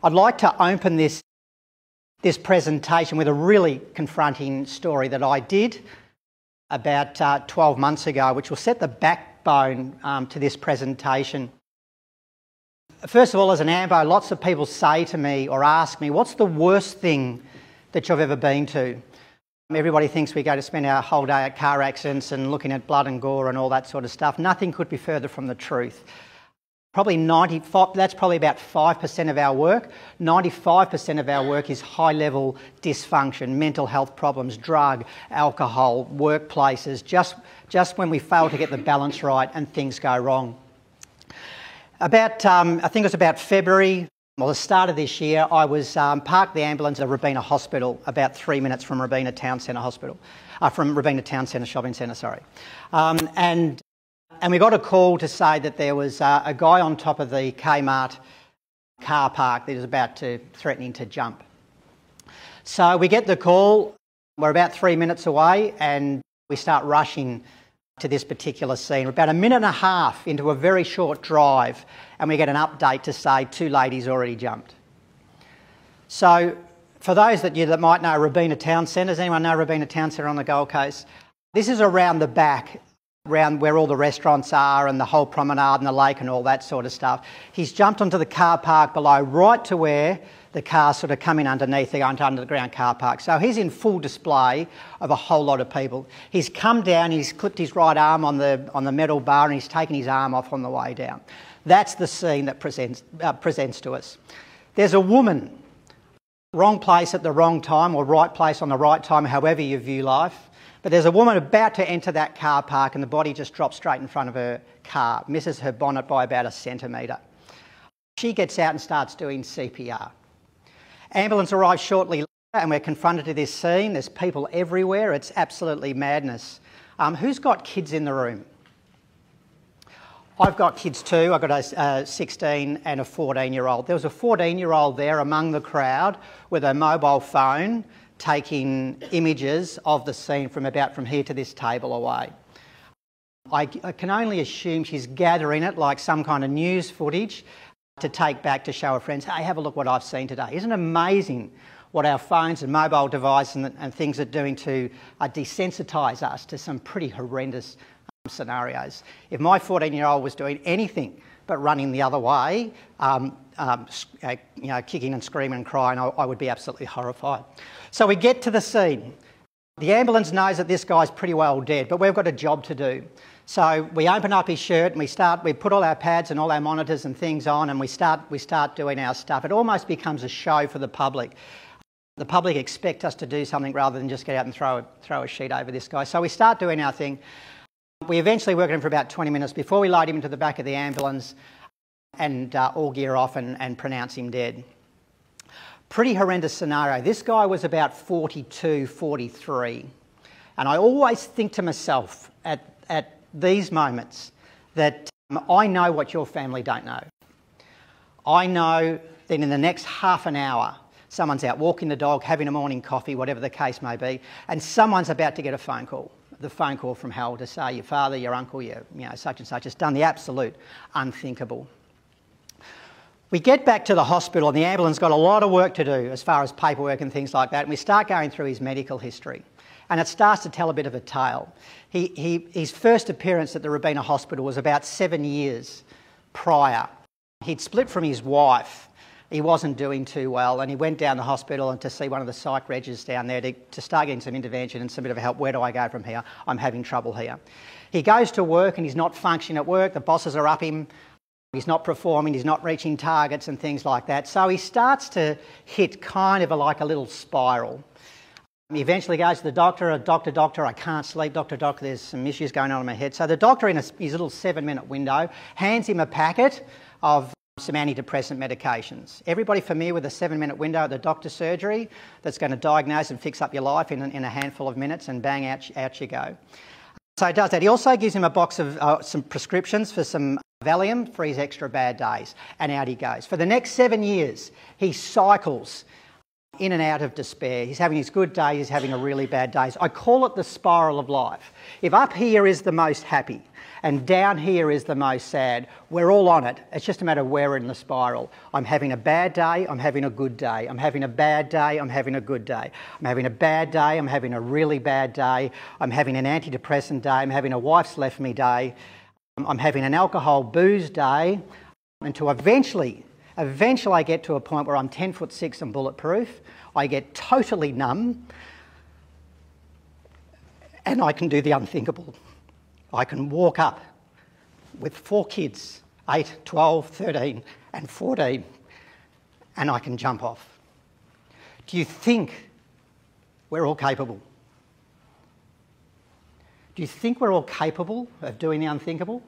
I'd like to open this presentation with a really confronting story that I did about 12 months ago, which will set the backbone to this presentation. First of all, as an ambo, lots of people say to me or ask me, what's the worst thing that you've ever been to? Everybody thinks we go to spend our whole day at car accidents and looking at blood and gore and all that sort of stuff. Nothing could be further from the truth. That's probably about 5% of our work. 95% of our work is high-level dysfunction, mental health problems, drug, alcohol, workplaces, just when we fail to get the balance right and things go wrong. I think it was about February, or the start of this year, I was parked the ambulance at Robina Hospital, about 3 minutes from Robina Town Centre Hospital, from Robina Town Centre Shopping Centre, sorry. And we got a call to say that there was a guy on top of the Kmart car park that was threatening to jump. So we get the call, we're about 3 minutes away, and we start rushing to this particular scene. We're about a minute and a half into a very short drive, and we get an update to say 2 ladies already jumped. So for those that might know Robina Town Centre, does anyone know Robina Town Centre on the Gold Coast? This is around the back, around where all the restaurants are and the whole promenade and the lake and all that sort of stuff. He's jumped onto the car park below, right to where the cars sort of come in underneath the underground car park. So he's in full display of a whole lot of people. He's come down, he's clipped his right arm on the metal bar, and he's taken his arm off on the way down. That's the scene that presents to us. There's a woman, wrong place at the wrong time, or right place on the right time, however you view life. But there's a woman about to enter that car park, and the body just drops straight in front of her car, misses her bonnet by about a centimetre. She gets out and starts doing CPR. Ambulance arrives shortly later, and we're confronted to this scene. There's people everywhere. It's absolutely madness. Who's got kids in the room? I've got kids too. I've got a 16 and a 14-year-old. There was a 14-year-old there among the crowd with a mobile phone taking images of the scene from here to this table away. I can only assume she's gathering it like some kind of news footage to take back to show her friends, hey, have a look what I've seen today. Isn't it amazing what our phones and mobile devices and things are doing to desensitise us to some pretty horrendous scenarios? If my 14-year-old was doing anything but running the other way, kicking and screaming and crying, I would be absolutely horrified. So we get to the scene. The ambulance knows that this guy's pretty well dead, but we've got a job to do. So we open up his shirt and we put all our pads and all our monitors and things on, and we start doing our stuff. It almost becomes a show for the public. The public expect us to do something rather than just get out and throw a sheet over this guy. So we start doing our thing. We eventually work on him for about 20 minutes before we load him into the back of the ambulance and all gear off and pronounce him dead. Pretty horrendous scenario. This guy was about 42, 43. And I always think to myself at these moments that I know what your family don't know. I know that in the next half an hour, someone's out walking the dog, having a morning coffee, whatever the case may be, and someone's about to get a phone call. The phone call from hell to say your father, your uncle, such and such has done the absolute unthinkable. We get back to the hospital and the ambulance got a lot of work to do as far as paperwork and things like that, and we start going through his medical history. And it starts to tell a bit of a tale. His first appearance at the Robina Hospital was about 7 years prior. He'd split from his wife. He wasn't doing too well, and he went down the hospital and to see one of the psych regs down there to start getting some intervention and some bit of help. Where do I go from here? I'm having trouble here. He goes to work and he's not functioning at work. The bosses are up him. He's not performing. He's not reaching targets and things like that. So he starts to hit kind of like a little spiral. He eventually goes to the doctor, doctor, I can't sleep, doctor, there's some issues going on in my head. So the doctor, in his little 7-minute window, hands him a packet of some antidepressant medications. Everybody familiar with a 7-minute window at the doctor's surgery that's going to diagnose and fix up your life in a handful of minutes, and bang, out you go. So he does that. He also gives him a box of some prescriptions for some Valium for his extra bad days, and out he goes. For the next 7 years, he cycles in and out of despair. He's having his good days, he's having a really bad days. I call it the spiral of life. If up here is the most happy, And down here is the most sad. We're all on it. It's just a matter of where we're in the spiral. I'm having a bad day, I'm having a good day. I'm having a bad day, I'm having a good day. I'm having a bad day, I'm having a really bad day. I'm having an antidepressant day, I'm having a wife's left me day. I'm having an alcohol booze day, until eventually I get to a point where I'm 10'6" and bulletproof. I get totally numb and I can do the unthinkable. I can walk up with 4 kids, 8, 12, 13 and 14, and I can jump off. Do you think we're all capable? Do you think we're all capable of doing the unthinkable?